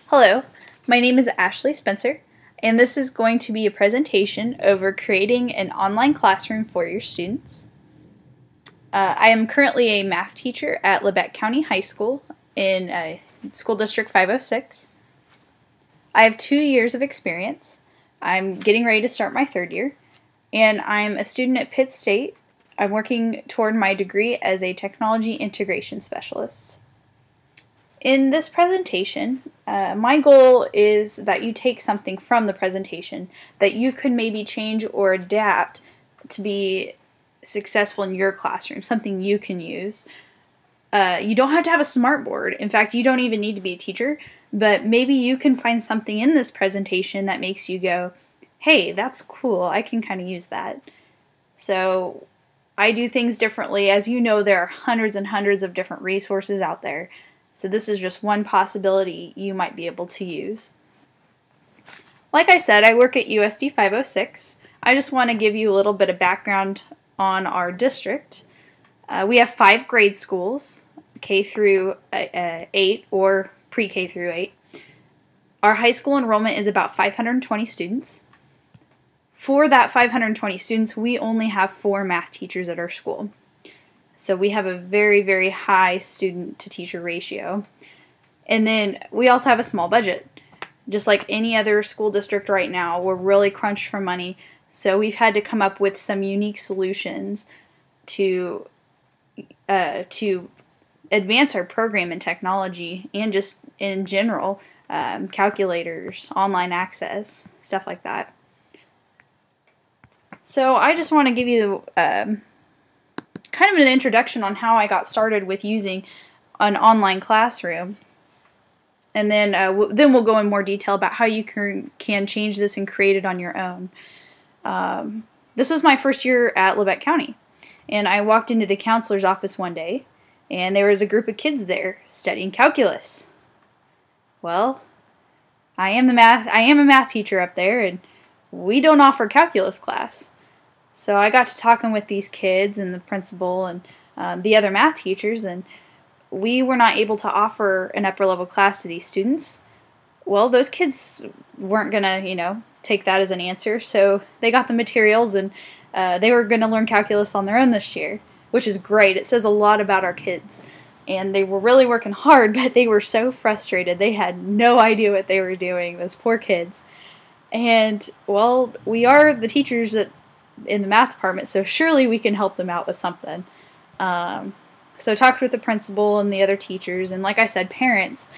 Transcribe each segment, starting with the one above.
Hello, my name is Ashley Spencer, and this is going to be a presentation over creating an online classroom for your students. I am currently a math teacher at Labette County High School in School District 506. I have 2 years of experience. I'm getting ready to start my third year, and I'm a student at Pitt State. I'm working toward my degree as a technology integration specialist. In this presentation, my goal is that you take something from the presentation that you could maybe change or adapt to be successful in your classroom, something you can use. You don't have to have a smart board. In fact, you don't even need to be a teacher, but maybe you can find something in this presentation that makes you go, hey, that's cool, I can kind of use that. So I do things differently. As you know, there are hundreds and hundreds of different resources out there. So this is just one possibility you might be able to use. Like I said, I work at USD 506. I just want to give you a little bit of background on our district. We have 5 grade schools, K through 8 or pre-K through 8. Our high school enrollment is about 520 students. For that 520 students, we only have 4 math teachers at our school. So we have a very, very high student-to-teacher ratio. And then we also have a small budget. Just like any other school district right now, we're really crunched for money. So we've had to come up with some unique solutions to advance our program in technology and just in general, calculators, online access, stuff like that. So I just want to give you kind of an introduction on how I got started with using an online classroom, and then we'll go in more detail about how you can change this and create it on your own. This was my first year at Labette County, and I walked into the counselor's office one day, and there was a group of kids there studying calculus. Well, I am a math teacher up there, and we don't offer calculus class. So I got to talking with these kids and the principal and the other math teachers, and we were not able to offer an upper level class to these students. Well, those kids weren't going to, take that as an answer, so they got the materials and they were going to learn calculus on their own this year, which is great. It says a lot about our kids, and they were really working hard, but they were so frustrated. They had no idea what they were doing, those poor kids. And, well, we are the teachers in the math department, so surely we can help them out with something. So talked with the principal and the other teachers, and like I said, parents,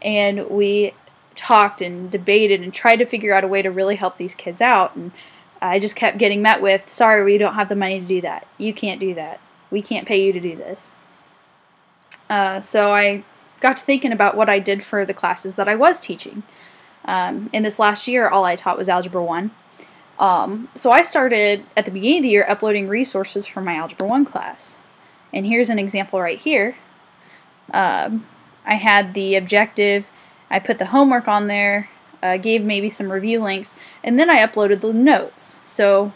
and we talked and debated and tried to figure out a way to really help these kids out, and I just kept getting met with, sorry, we don't have the money to do that. You can't do that. We can't pay you to do this. So I got to thinking about what I did for the classes that I was teaching. In this last year, all I taught was Algebra 1. So I started at the beginning of the year uploading resources for my Algebra 1 class. And here's an example right here. I had the objective, I put the homework on there, gave maybe some review links, and then I uploaded the notes so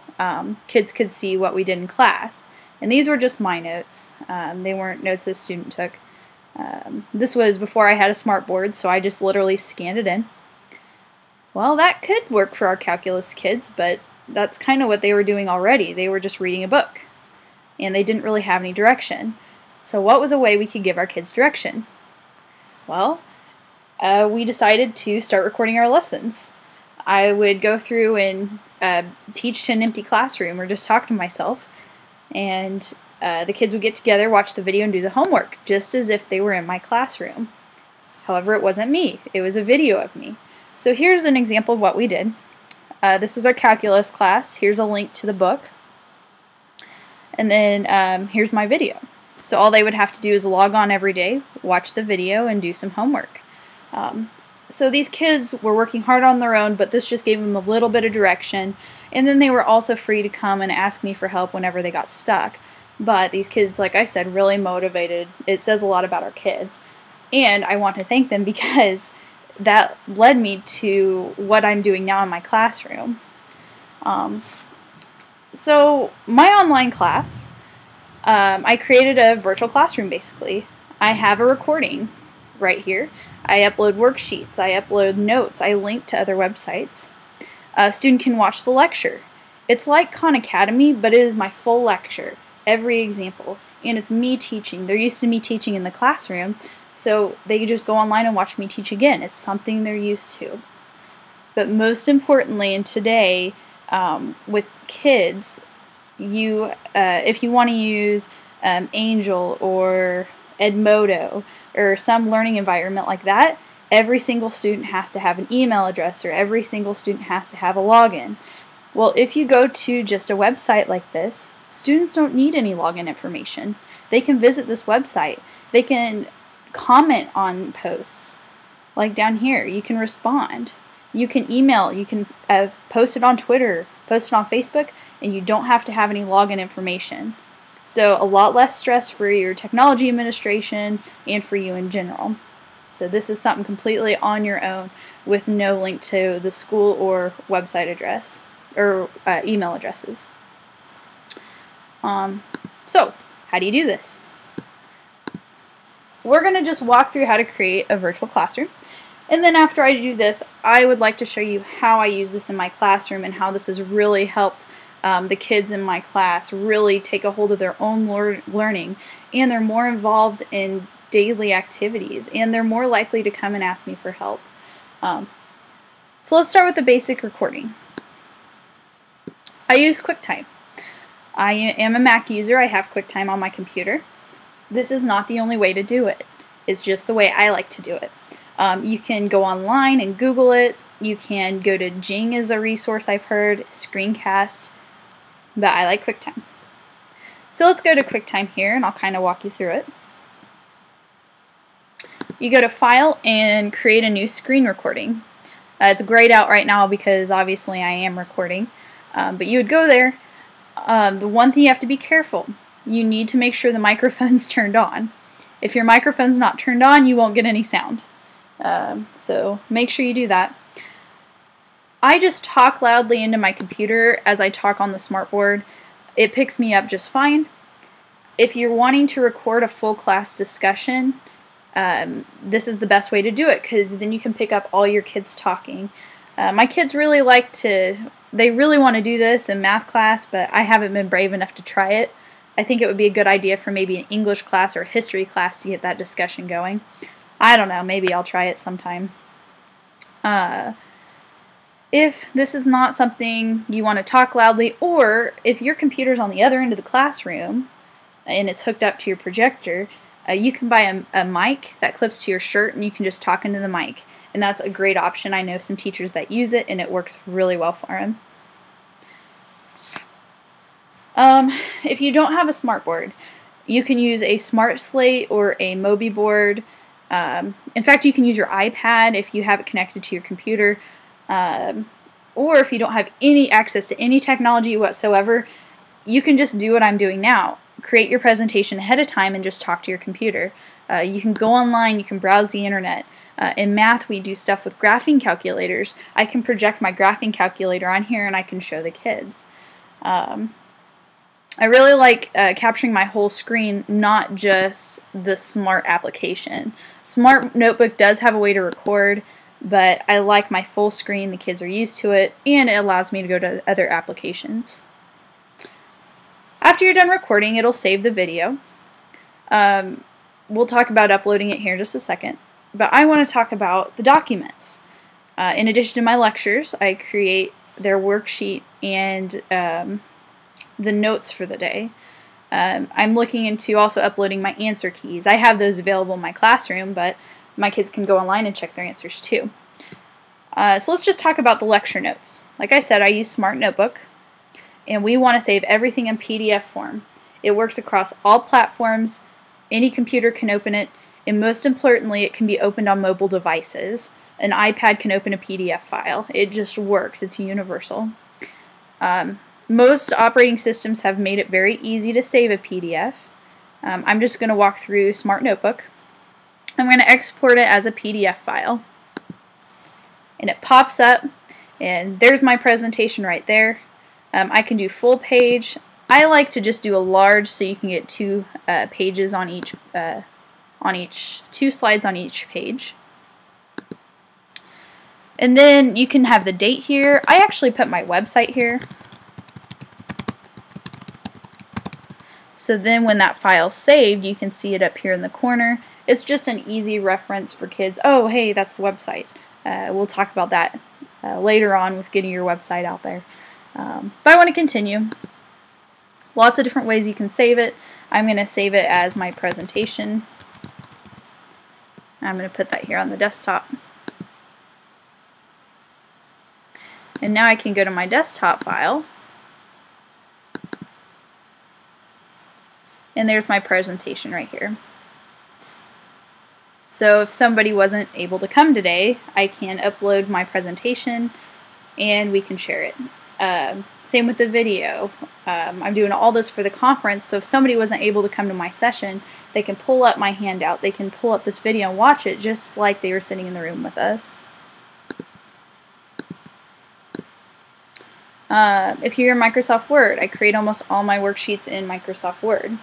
kids could see what we did in class. And these were just my notes. They weren't notes a student took. This was before I had a smart board, so I just literally scanned it in. Well, that could work for our calculus kids, but that's kind of what they were doing already. They were just reading a book, and they didn't really have any direction. So what was a way we could give our kids direction? Well, we decided to start recording our lessons. I would go through and teach to an empty classroom or just talk to myself, and the kids would get together, watch the video, and do the homework, just as if they were in my classroom. However, it wasn't me. It was a video of me. So here's an example of what we did. This was our calculus class. Here's a link to the book. And then here's my video. So all they would have to do is log on every day, watch the video, and do some homework. So these kids were working hard on their own, but this just gave them a little bit of direction. And then they were also free to come and ask me for help whenever they got stuck. But these kids, like I said, really motivated. It says a lot about our kids. And I want to thank them because that led me to what I'm doing now in my classroom. So my online class, I created a virtual classroom basically. I have a recording right here. I upload worksheets, I upload notes, I link to other websites. A student can watch the lecture. It's like Khan Academy, but it is my full lecture, every example, and it's me teaching. They're used to me teaching in the classroom, so they just go online and watch me teach again. It's something they're used to. But most importantly, and today, with kids, if you want to use Angel or Edmodo or some learning environment like that, every single student has to have an email address, or every single student has to have a login. Well, if you go to just a website like this, students don't need any login information. They can visit this website. They can comment on posts, like down here. You can respond. You can email. You can post it on Twitter, post it on Facebook, and you don't have to have any login information. So a lot less stress for your technology administration and for you in general. So this is something completely on your own with no link to the school or website address or email addresses. So how do you do this? We're going to just walk through how to create a virtual classroom. And then after I do this, I would like to show you how I use this in my classroom and how this has really helped the kids in my class really take a hold of their own learning, and they're more involved in daily activities, and they're more likely to come and ask me for help. So let's start with the basic recording. I use QuickTime. I am a Mac user. I have QuickTime on my computer. This is not the only way to do it. It's just the way I like to do it. You can go online and Google it. You can go to Jing as a resource, I've heard, Screencast, but I like QuickTime. So let's go to QuickTime here, and I'll kind of walk you through it. You go to File and create a new screen recording. It's grayed out right now because obviously I am recording, but you would go there. The one thing you have to be careful, you need to make sure the microphone's turned on. If your microphone's not turned on, you won't get any sound. So make sure you do that. I just talk loudly into my computer as I talk on the smartboard. It picks me up just fine. If you're wanting to record a full class discussion, this is the best way to do it, because then you can pick up all your kids talking. My kids really they really want to do this in math class, but I haven't been brave enough to try it. I think it would be a good idea for maybe an English class or a history class to get that discussion going. I don't know, maybe I'll try it sometime. If this is not something you want to talk loudly, or if your computer's on the other end of the classroom and it's hooked up to your projector, you can buy a mic that clips to your shirt and you can just talk into the mic. And that's a great option. I know some teachers that use it and it works really well for them. If you don't have a smartboard, you can use a Smart Slate or a Mobi board. In fact, you can use your iPad if you have it connected to your computer. Or if you don't have any access to any technology whatsoever, you can just do what I'm doing now. Create your presentation ahead of time and just talk to your computer. You can go online, you can browse the internet. In math, we do stuff with graphing calculators. I can project my graphing calculator on here and I can show the kids. I really like capturing my whole screen, not just the Smart application. Smart Notebook does have a way to record, but I like my full screen. The kids are used to it, and it allows me to go to other applications. After you're done recording, it'll save the video. We'll talk about uploading it here in just a second, but I want to talk about the documents. In addition to my lectures, I create their worksheet and the notes for the day. I'm looking into also uploading my answer keys. I have those available in my classroom, but my kids can go online and check their answers too. So let's just talk about the lecture notes. Like I said, I use Smart Notebook, and we want to save everything in PDF form. It works across all platforms. Any computer can open it, and most importantly, it can be opened on mobile devices. An iPad can open a PDF file. It just works. It's universal. Most operating systems have made it very easy to save a PDF. I'm just going to walk through Smart Notebook. I'm going to export it as a PDF file. And it pops up, and there's my presentation right there. I can do full page. I like to just do a large so you can get 2 pages on each on each, 2 slides on each page. And then you can have the date here. I actually put my website here. So then when that file's saved, you can see it up here in the corner. It's just an easy reference for kids. Oh, hey, that's the website. We'll talk about that later on with getting your website out there. But I want to continue. Lots of different ways you can save it. I'm going to save it as my presentation. I'm going to put that here on the desktop. And now I can go to my desktop file. And there's my presentation right here. So if somebody wasn't able to come today, I can upload my presentation and we can share it. Same with the video. I'm doing all this for the conference, so if somebody wasn't able to come to my session, they can pull up my handout, they can pull up this video and watch it just like they were sitting in the room with us. If you're in Microsoft Word, I create almost all my worksheets in Microsoft Word.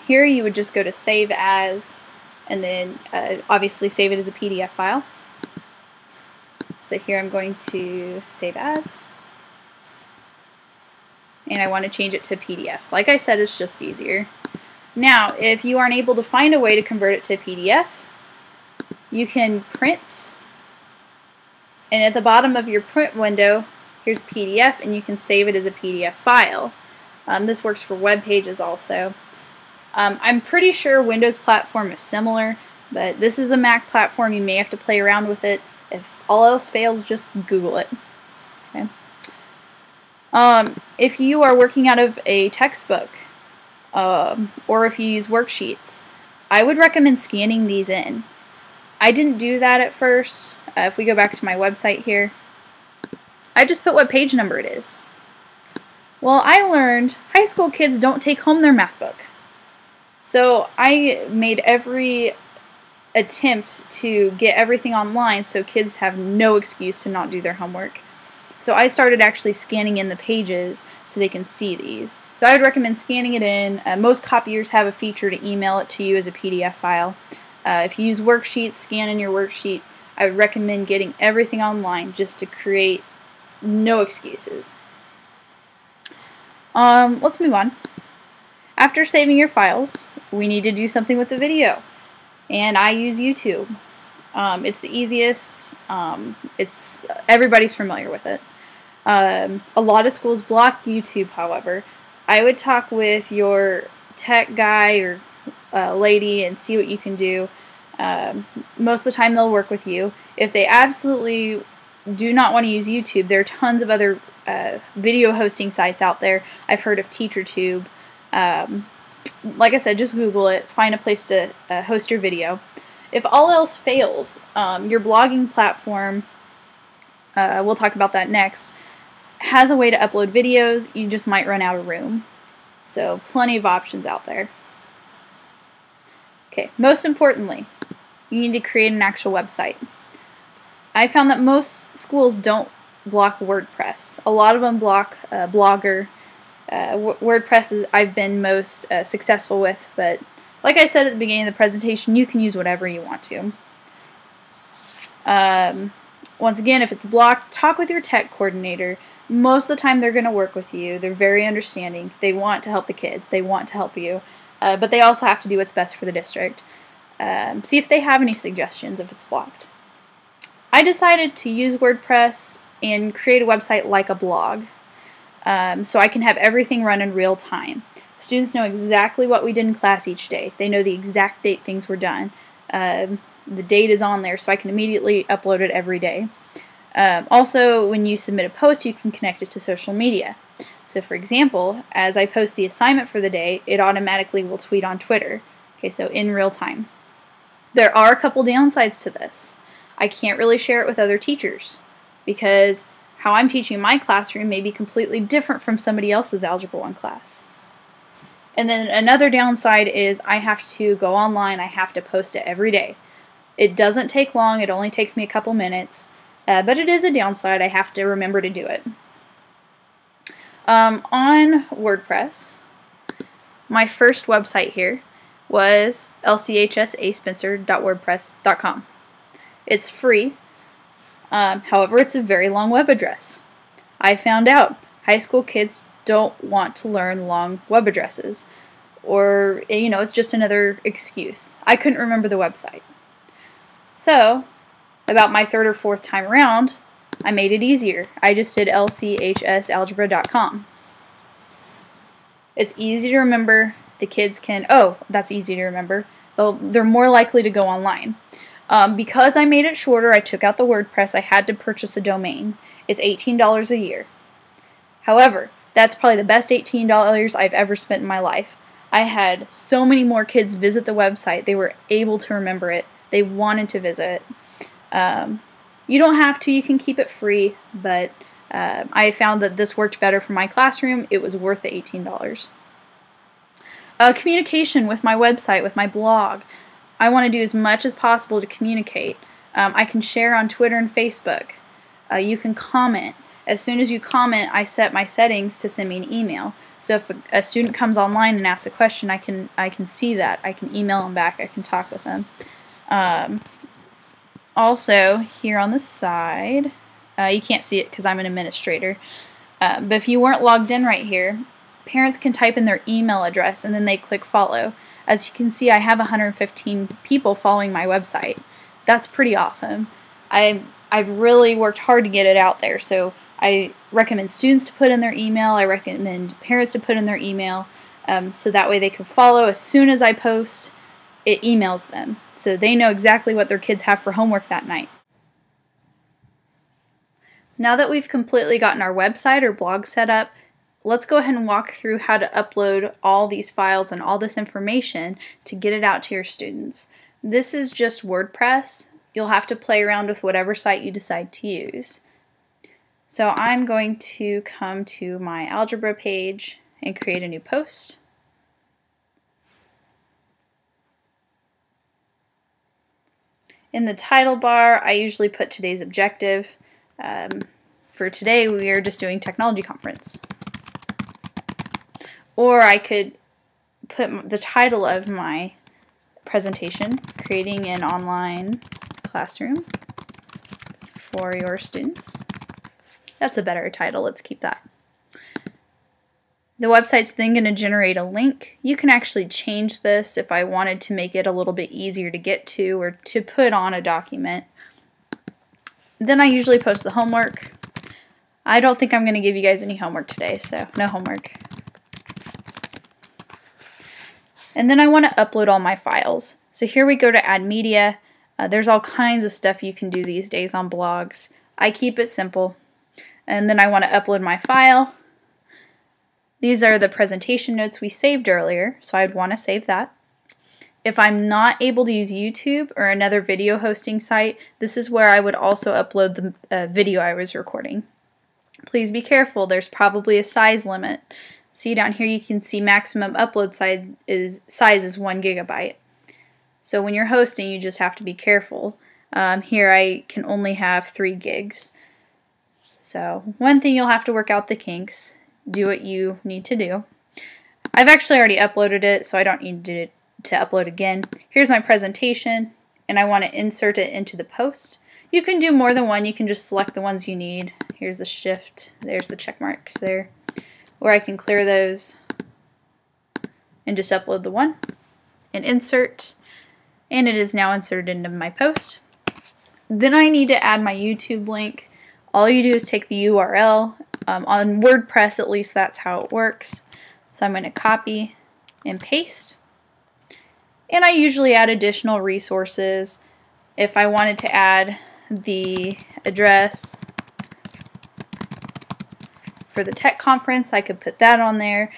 Here you would just go to Save As, and then obviously save it as a PDF file. So here I'm going to Save As, and I want to change it to PDF. Like I said, it's just easier. Now, if you aren't able to find a way to convert it to PDF, you can print, and at the bottom of your print window, here's PDF, and you can save it as a PDF file. This works for web pages also. I'm pretty sure Windows platform is similar, but this is a Mac platform. You may have to play around with it. If all else fails, just Google it. Okay. If you are working out of a textbook, or if you use worksheets, I would recommend scanning these in. I didn't do that at first. If we go back to my website here, I just put what page number it is. Well, I learned high school kids don't take home their math book. So I made every attempt to get everything online so kids have no excuse to not do their homework. So I started actually scanning in the pages so they can see these. So I would recommend scanning it in. Most copiers have a feature to email it to you as a PDF file. If you use worksheets, scan in your worksheet. I would recommend getting everything online just to create no excuses. Let's move on. After saving your files, we need to do something with the video. And I use YouTube. It's the easiest. Everybody's familiar with it. A lot of schools block YouTube, however. I would talk with your tech guy or lady and see what you can do. Most of the time they'll work with you. If they absolutely do not want to use YouTube, there are tons of other video hosting sites out there. I've heard of TeacherTube. Like I said, just Google it, find a place to host your video. If all else fails, your blogging platform, we'll talk about that next, has a way to upload videos. You just might run out of room. So plenty of options out there. Okay, most importantly, you need to create an actual website. I found that most schools don't block WordPress. A lot of them block Blogger. WordPress is I've been most successful with, but like I said at the beginning of the presentation, you can use whatever you want to. Once again, if it's blocked, talk with your tech coordinator. Most of the time they're going to work with you. They're very understanding. They want to help the kids. They want to help you. But they also have to do what's best for the district. See if they have any suggestions if it's blocked. I decided to use WordPress and create a website like a blog. So I can have everything run in real time. Students know exactly what we did in class each day. They know the exact date things were done. The date is on there, so I can immediately upload it every day. Also, when you submit a post, you can connect it to social media. So for example, as I post the assignment for the day, it automatically will tweet on Twitter. Okay, so in real time. There are a couple downsides to this. I can't really share it with other teachers because how I'm teaching in my classroom may be completely different from somebody else's Algebra 1 class. And then another downside is I have to go online, I have to post it every day. It doesn't take long, it only takes me a couple minutes, but it is a downside. I have to remember to do it. On WordPress, my first website here was lchsaspencer.wordpress.com. It's free. However, it's a very long web address. I found out high school kids don't want to learn long web addresses, or, it's just another excuse. I couldn't remember the website. So, about my third or fourth time around, I made it easier. I just did lchsalgebra.com. It's easy to remember. The kids can, that's easy to remember. They're more likely to go online. Because I made it shorter, I took out the WordPress, I had to purchase a domain. It's $18 a year. However, that's probably the best $18 I've ever spent in my life. I had so many more kids visit the website. They were able to remember it. They wanted to visit. You don't have to. You can keep it free, but I found that this worked better for my classroom. It was worth the $18. Communication with my website, with my blog. I want to do as much as possible to communicate. I can share on Twitter and Facebook. You can comment. As soon as you comment, I set my settings to send me an email. So if a student comes online and asks a question, I can see that. I can email them back. I can talk with them. Also, here on the side, you can't see it because I'm an administrator, but if you weren't logged in right here, parents can type in their email address and then they click follow. As you can see, I have 115 people following my website. That's pretty awesome. I've really worked hard to get it out there, so I recommend students to put in their email. I recommend parents to put in their email, so that way they can follow. As soon as I post, it emails them, so they know exactly what their kids have for homework that night. Now that we've completely gotten our website or blog set up, let's go ahead and walk through how to upload all these files and all this information to get it out to your students. This is just WordPress. You'll have to play around with whatever site you decide to use. So I'm going to come to my algebra page and create a new post. In the title bar, I usually put today's objective. For today, we are just doing technology conference. Or I could put the title of my presentation, creating an online classroom for your students. That's a better title. Let's keep that. The website's then going to generate a link. You can actually change this if I wanted to make it a little bit easier to get to or to put on a document. Then I usually post the homework. I don't think I'm going to give you guys any homework today, so no homework. And then I want to upload all my files. So here we go to add media. There's all kinds of stuff you can do these days on blogs. I keep it simple. And then I want to upload my file. These are the presentation notes we saved earlier, so I'd want to save that. If I'm not able to use YouTube or another video hosting site, this is where I would also upload the video I was recording. Please be careful, there's probably a size limit. See down here you can see maximum upload size is 1 gigabyte. So when you're hosting, you just have to be careful. Here I can only have 3 gigs. So one thing you'll have to work out the kinks. Do what you need to do. I've actually already uploaded it, so I don't need to upload again. Here's my presentation, and I want to insert it into the post. You can do more than one. You can just select the ones you need. Here's the shift. There's the check marks there. Or I can clear those and just upload the one and insert. And it is now inserted into my post. Then I need to add my YouTube link. All you do is take the URL. On WordPress, at least, that's how it works. So I'm going to copy and paste. And I usually add additional resources. If I wanted to add the address for the tech conference, I could put that on there.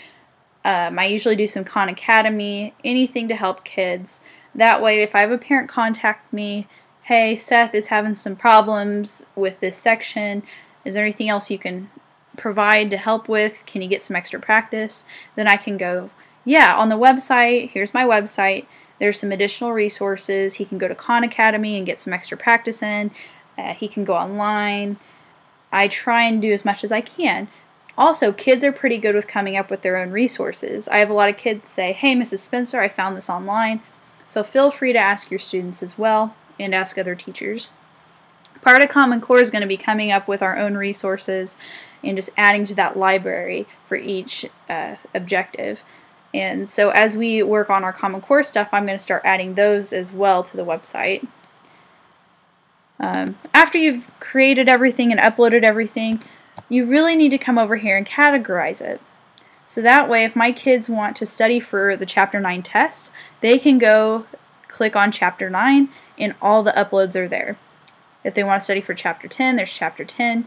I usually do some Khan Academy, anything to help kids. That way, if I have a parent contact me, hey, Seth is having some problems with this section, is there anything else you can provide to help with? Can you get some extra practice? Then I can go, yeah, on the website, here's my website, there's some additional resources. He can go to Khan Academy and get some extra practice in. He can go online. I try and do as much as I can. Also, kids are pretty good with coming up with their own resources. I have a lot of kids say, "Hey, Mrs. Spencer, I found this online." So feel free to ask your students as well, and ask other teachers. Part of Common Core is going to be coming up with our own resources and just adding to that library for each objective. And so as we work on our Common Core stuff, I'm going to start adding those as well to the website. After you've created everything and uploaded everything, you really need to come over here and categorize it. So that way, if my kids want to study for the Chapter 9 test, they can go click on Chapter 9 and all the uploads are there. If they want to study for Chapter 10, there's Chapter 10.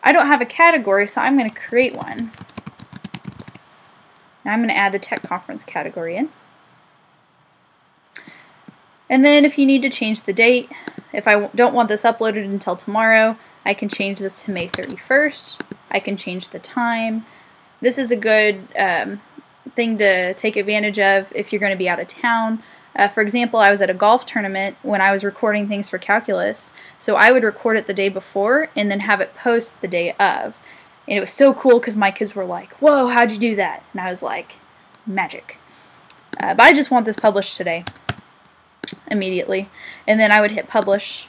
I don't have a category, so I'm going to create one. Now I'm going to add the Tech Conference category in. And then if you need to change the date, if I don't want this uploaded until tomorrow, I can change this to May 31st. I can change the time. This is a good thing to take advantage of if you're going to be out of town. For example, I was at a golf tournament when I was recording things for calculus, so I would record it the day before and then have it post the day of. And it was so cool because my kids were like, "Whoa, how'd you do that?" And I was like, magic. But I just want this published today, immediately. And then I would hit publish.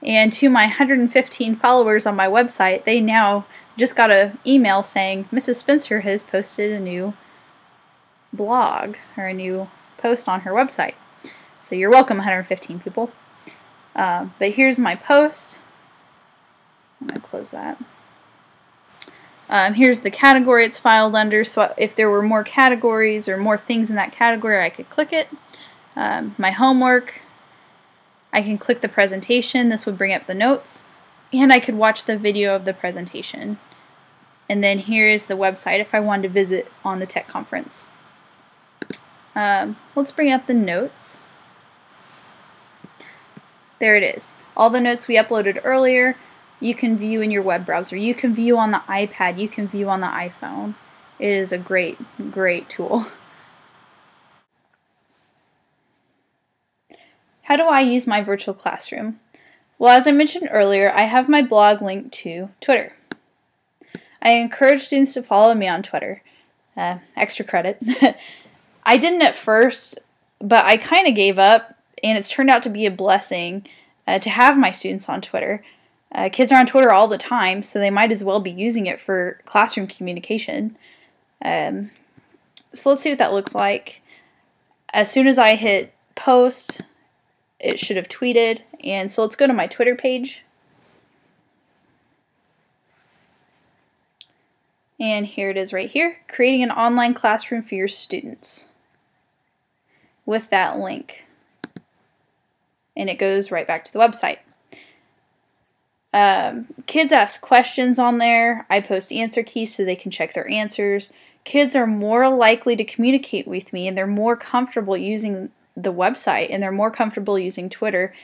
And to my 115 followers on my website, they now just got an email saying Mrs. Spencer has posted a new blog or a new post on her website. So you're welcome, 115 people. But here's my post. I'm going to close that. Here's the category it's filed under. So if there were more categories or more things in that category, I could click it. My homework, I can click the presentation. This would bring up the notes. And I could watch the video of the presentation. And then here is the website if I wanted to visit on the tech conference. Let's bring up the notes. There it is. All the notes we uploaded earlier, you can view in your web browser. You can view on the iPad. You can view on the iPhone. It is a great, great tool. How do I use my virtual classroom? Well, as I mentioned earlier, I have my blog linked to Twitter. I encourage students to follow me on Twitter. Extra credit. I didn't at first, but I kind of gave up, and it's turned out to be a blessing to have my students on Twitter. Kids are on Twitter all the time, so they might as well be using it for classroom communication. So let's see what that looks like. As soon as I hit post, it should have tweeted, and so let's go to my Twitter page. And here it is right here, creating an online classroom for your students with that link. And it goes right back to the website. Kids ask questions on there. I post answer keys so they can check their answers. Kids are more likely to communicate with me, and they're more comfortable using the website, and they're more comfortable using Twitter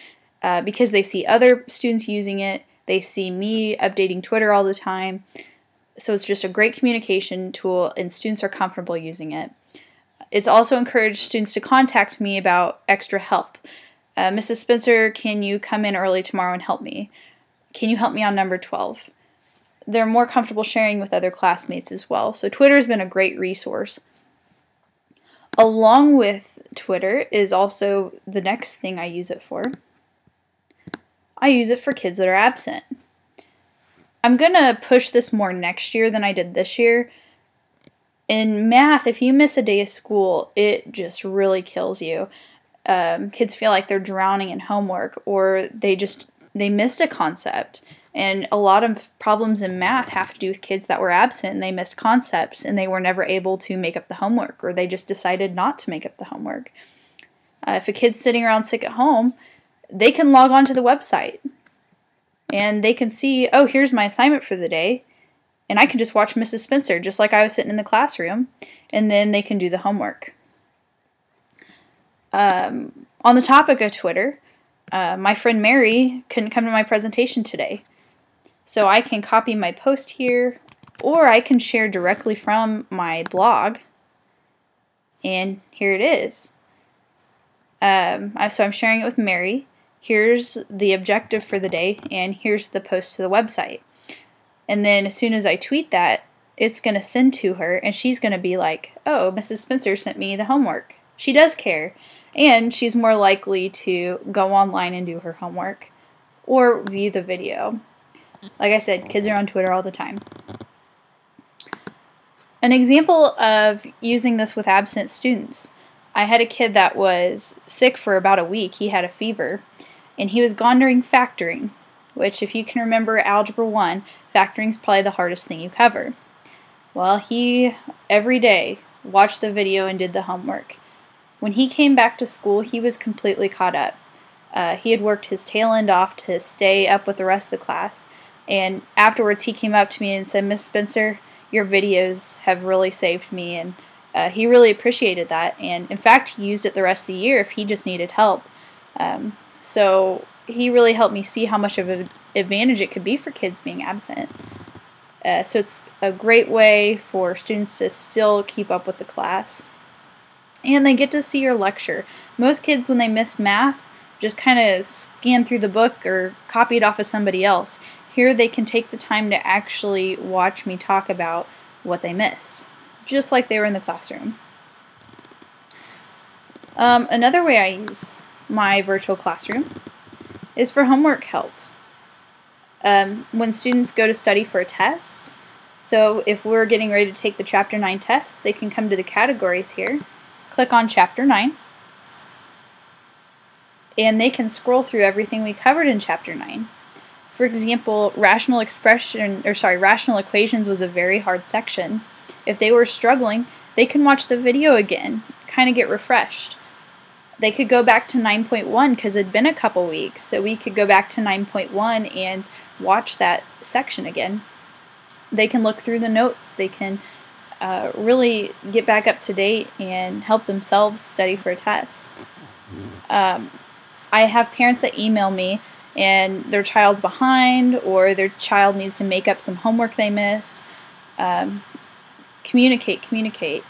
because they see other students using it. They see me updating Twitter all the time. So it's just a great communication tool, and students are comfortable using it. It's also encouraged students to contact me about extra help. Mrs. Spencer, can you come in early tomorrow and help me? Can you help me on number 12? They're more comfortable sharing with other classmates as well. So Twitter has been a great resource. Along with Twitter is also the next thing I use it for. I use it for kids that are absent. I'm going to push this more next year than I did this year. In math, if you miss a day of school, it just really kills you. Kids feel like they're drowning in homework, or they missed a concept. And a lot of problems in math have to do with kids that were absent and they missed concepts and they were never able to make up the homework, or they just decided not to make up the homework. If a kid's sitting around sick at home, they can log on to the website and they can see, oh, here's my assignment for the day, and I can just watch Mrs. Spencer just like I was sitting in the classroom, and then they can do the homework. On the topic of Twitter, my friend Mary couldn't come to my presentation today. So I can copy my post here, or I can share directly from my blog. And here it is. So I'm sharing it with Mary. Here's the objective for the day, and here's the post to the website. And then as soon as I tweet that, it's going to send to her, and she's going to be like, oh, Mrs. Spencer sent me the homework. She does care. And she's more likely to go online and do her homework or view the video. Like I said, kids are on Twitter all the time. An example of using this with absent students. I had a kid that was sick for about a week. He had a fever, and he was gone during factoring, which, if you can remember Algebra 1, factoring is probably the hardest thing you cover. Well, he, every day, watched the video and did the homework. When he came back to school, he was completely caught up. He had worked his tail end off to stay up with the rest of the class, and afterwards he came up to me and said, Miss Spencer, your videos have really saved me, and he really appreciated that, and in fact he used it the rest of the year if he just needed help. So he really helped me see how much of an advantage it could be for kids being absent. So it's a great way for students to still keep up with the class. And they get to see your lecture. Most kids, when they miss math, just kind of scan through the book or copy it off of somebody else. Here they can take the time to actually watch me talk about what they missed, just like they were in the classroom. Another way I use my virtual classroom is for homework help. When students go to study for a test, so if we're getting ready to take the Chapter 9 test, they can come to the categories here, click on Chapter 9, and they can scroll through everything we covered in Chapter 9. For example, rational equations was a very hard section. If they were struggling, they can watch the video again, kind of get refreshed. They could go back to 9.1 because it had been a couple weeks, so we could go back to 9.1 and watch that section again. They can look through the notes. They can really get back up to date and help themselves study for a test. I have parents that email me and their child's behind, or their child needs to make up some homework they missed. Communicate.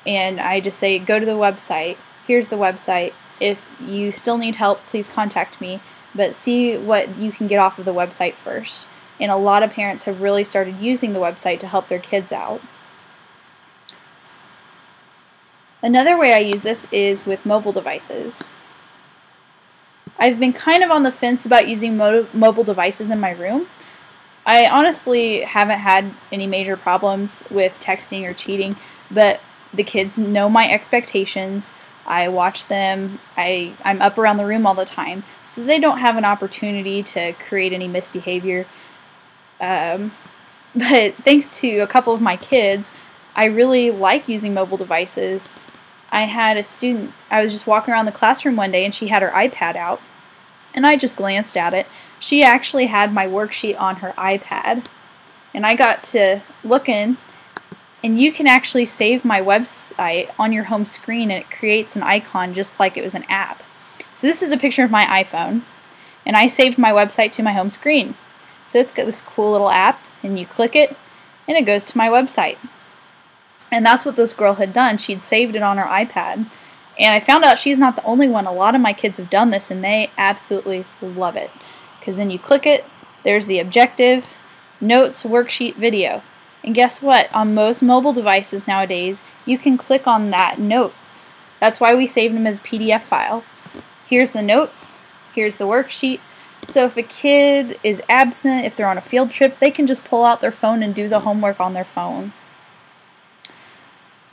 And I just say, go to the website. Here's the website. If you still need help, please contact me, but see what you can get off of the website first. And a lot of parents have really started using the website to help their kids out. Another way I use this is with mobile devices. I've been kind of on the fence about using mobile devices in my room. I honestly haven't had any major problems with texting or cheating, but the kids know my expectations. I watch them. I'm up around the room all the time, so they don't have an opportunity to create any misbehavior. But thanks to a couple of my kids, I really like using mobile devices. I had a student, I was just walking around the classroom one day and she had her iPad out, and I just glanced at it. She actually had my worksheet on her iPad, and I got to looking, and you can actually save my website on your home screen, and it creates an icon just like it was an app. So this is a picture of my iPhone, and I saved my website to my home screen. So it's got this cool little app, and you click it, and it goes to my website. And that's what this girl had done. She'd saved it on her iPad. And I found out she's not the only one. A lot of my kids have done this, and they absolutely love it. Because then you click it, there's the objective, notes, worksheet, video. And guess what? On most mobile devices nowadays, you can click on that notes. That's why we saved them as a PDF file. Here's the notes, here's the worksheet. So if a kid is absent, if they're on a field trip, they can just pull out their phone and do the homework on their phone.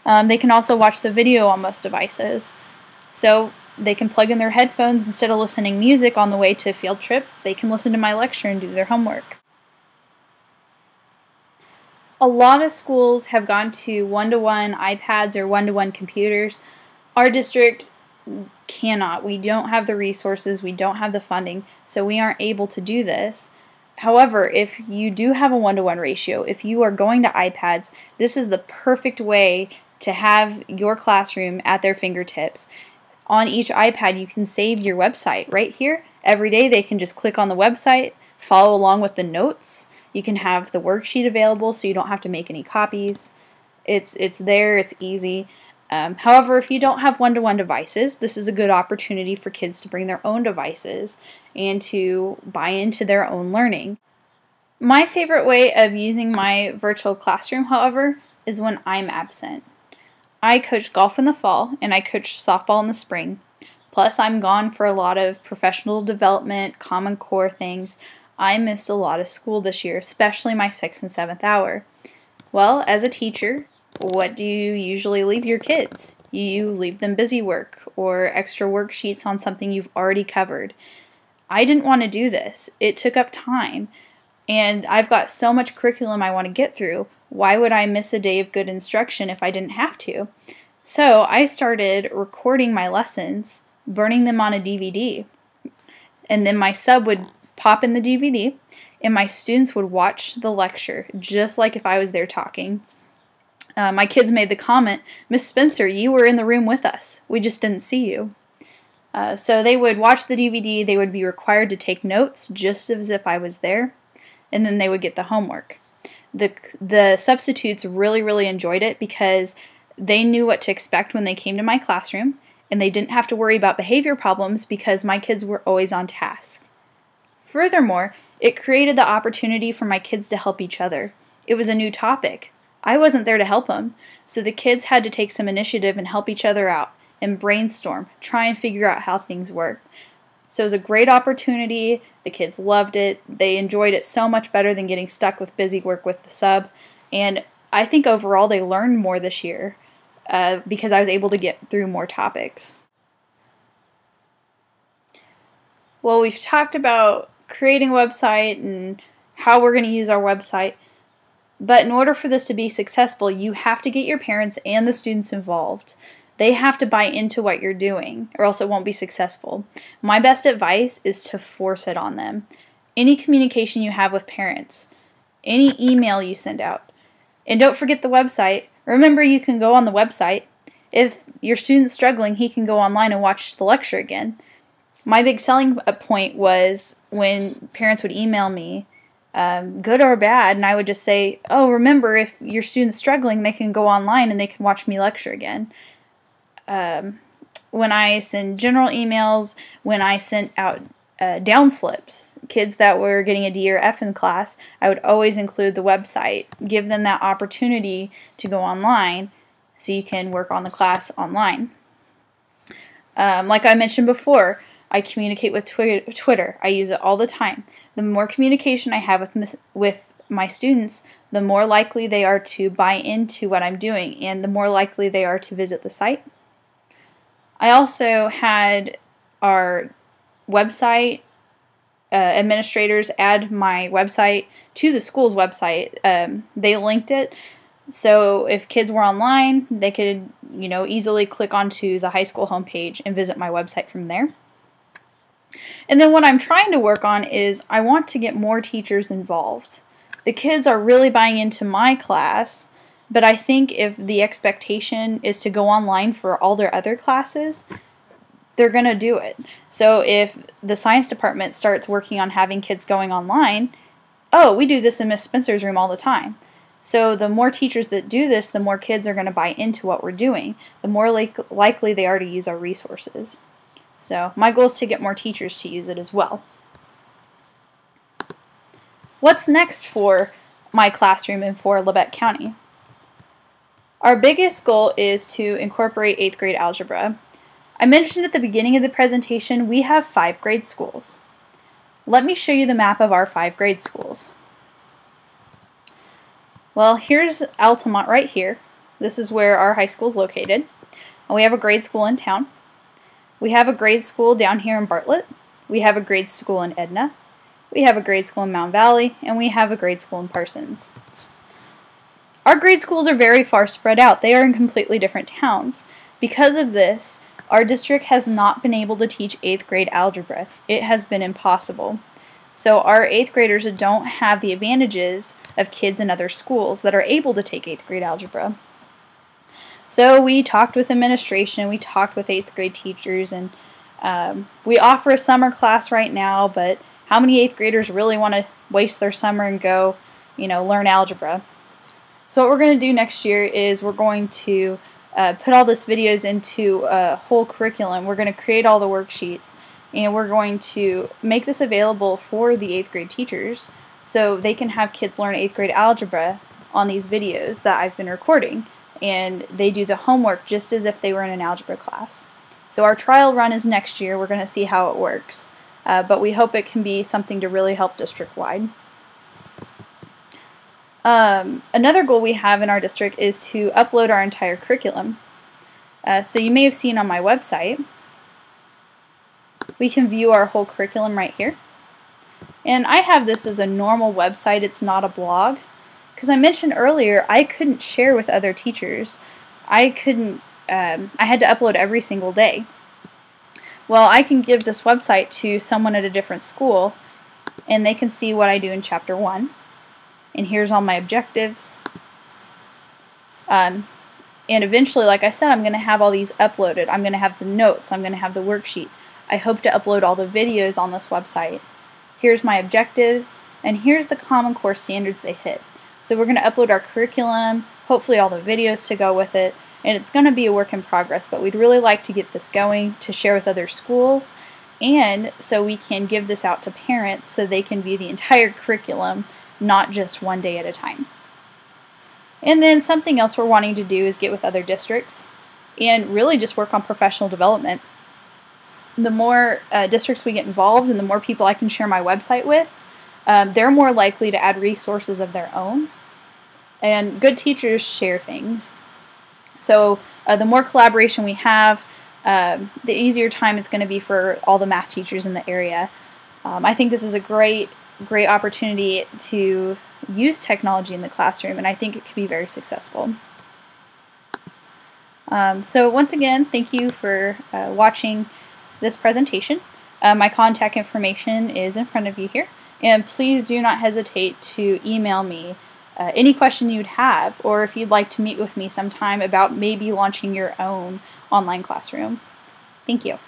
They can also watch the video on most devices. So they can plug in their headphones instead of listening music on the way to a field trip. They can listen to my lecture and do their homework. A lot of schools have gone to one-to-one iPads or one-to-one computers. Our district cannot. We don't have the resources, we don't have the funding, so we aren't able to do this. However, if you do have a one-to-one ratio, if you are going to iPads, this is the perfect way to have your classroom at their fingertips. On each iPad, you can save your website right here. Every day they can just click on the website, follow along with the notes. You can have the worksheet available so you don't have to make any copies. It's there, it's easy. However, if you don't have one-to-one devices, this is a good opportunity for kids to bring their own devices and to buy into their own learning. My favorite way of using my virtual classroom, however, is when I'm absent. I coach golf in the fall and I coach softball in the spring. Plus, I'm gone for a lot of professional development, Common Core things. I missed a lot of school this year, especially my 6th and 7th hour. Well, as a teacher, what do you usually leave your kids? You leave them busy work or extra worksheets on something you've already covered. I didn't want to do this. It took up time, and I've got so much curriculum I want to get through. Why would I miss a day of good instruction if I didn't have to? So I started recording my lessons, burning them on a DVD, and then my sub would pop in the DVD, and my students would watch the lecture just like if I was there talking. My kids made the comment, "Miss Spencer, you were in the room with us. We just didn't see you." So they would watch the DVD, they would be required to take notes just as if I was there, and then they would get the homework. The substitutes really enjoyed it because they knew what to expect when they came to my classroom, and they didn't have to worry about behavior problems because my kids were always on task. Furthermore, it created the opportunity for my kids to help each other. It was a new topic. I wasn't there to help them, so the kids had to take some initiative and help each other out and brainstorm, try and figure out how things work. So it was a great opportunity. The kids loved it. They enjoyed it so much better than getting stuck with busy work with the sub. And I think overall they learned more this year because I was able to get through more topics. Well, we've talked about creating a website and how we're going to use our website. But in order for this to be successful, you have to get your parents and the students involved. They have to buy into what you're doing, or else it won't be successful. My best advice is to force it on them. Any communication you have with parents, any email you send out, and don't forget the website. Remember, you can go on the website. If your student's struggling, he can go online and watch the lecture again. My big selling point was when parents would email me, good or bad, and I would just say, oh, remember, if your student's struggling, they can go online and they can watch me lecture again. When I send general emails, when I sent out down slips, kids that were getting a D or F in class, I would always include the website, give them that opportunity to go online so you can work on the class online. Like I mentioned before, I communicate with Twitter. I use it all the time. The more communication I have with my students, the more likely they are to buy into what I'm doing, and the more likely they are to visit the site. I also had our website administrators add my website to the school's website. They linked it, so if kids were online, they could, easily click onto the high school homepage and visit my website from there. And then what I'm trying to work on is I want to get more teachers involved. The kids are really buying into my class, but I think if the expectation is to go online for all their other classes, they're going to do it. So if the science department starts working on having kids going online, oh, we do this in Miss Spencer's room all the time. So the more teachers that do this, the more kids are going to buy into what we're doing, the more likely they are to use our resources. So my goal is to get more teachers to use it as well. What's next for my classroom and for Labette County? Our biggest goal is to incorporate 8th grade algebra. I mentioned at the beginning of the presentation we have 5 grade schools. Let me show you the map of our 5 grade schools. Well, here's Altamont right here. This is where our high school is located. And we have a grade school in town. We have a grade school down here in Bartlett. We have a grade school in Edna. We have a grade school in Mound Valley. And we have a grade school in Parsons. Our grade schools are very far spread out. They are in completely different towns. Because of this, our district has not been able to teach 8th grade algebra. It has been impossible. So our 8th graders don't have the advantages of kids in other schools that are able to take 8th grade algebra. So we talked with administration, we talked with 8th grade teachers, and we offer a summer class right now, but how many 8th graders really want to waste their summer and go, learn algebra? So what we're going to do next year is we're going to put all this videos into a whole curriculum. We're going to create all the worksheets, and we're going to make this available for the 8th grade teachers so they can have kids learn 8th grade algebra on these videos that I've been recording, and they do the homework just as if they were in an algebra class. So our trial run is next year. We're going to see how it works, but we hope it can be something to really help district-wide. Another goal we have in our district is to upload our entire curriculum. So you may have seen on my website, we can view our whole curriculum right here. And I have this as a normal website, it's not a blog. Because I mentioned earlier, I couldn't share with other teachers. I had to upload every single day. Well, I can give this website to someone at a different school, and they can see what I do in Chapter 1. And here's all my objectives. And eventually, like I said, I'm going to have all these uploaded. I'm going to have the notes. I'm going to have the worksheet. I hope to upload all the videos on this website. Here's my objectives, and here's the Common Core standards they hit. So we're going to upload our curriculum, hopefully all the videos to go with it, and it's going to be a work in progress, but we'd really like to get this going to share with other schools, and so we can give this out to parents so they can view the entire curriculum, not just one day at a time. And then something else we're wanting to do is get with other districts and really just work on professional development. The more districts we get involved and the more people I can share my website with, they're more likely to add resources of their own. And good teachers share things. So the more collaboration we have, the easier time it's going to be for all the math teachers in the area. I think this is a great opportunity to use technology in the classroom, and I think it could be very successful. So once again, thank you for watching this presentation. My contact information is in front of you here, and please do not hesitate to email me any question you'd have, or if you'd like to meet with me sometime about maybe launching your own online classroom. Thank you.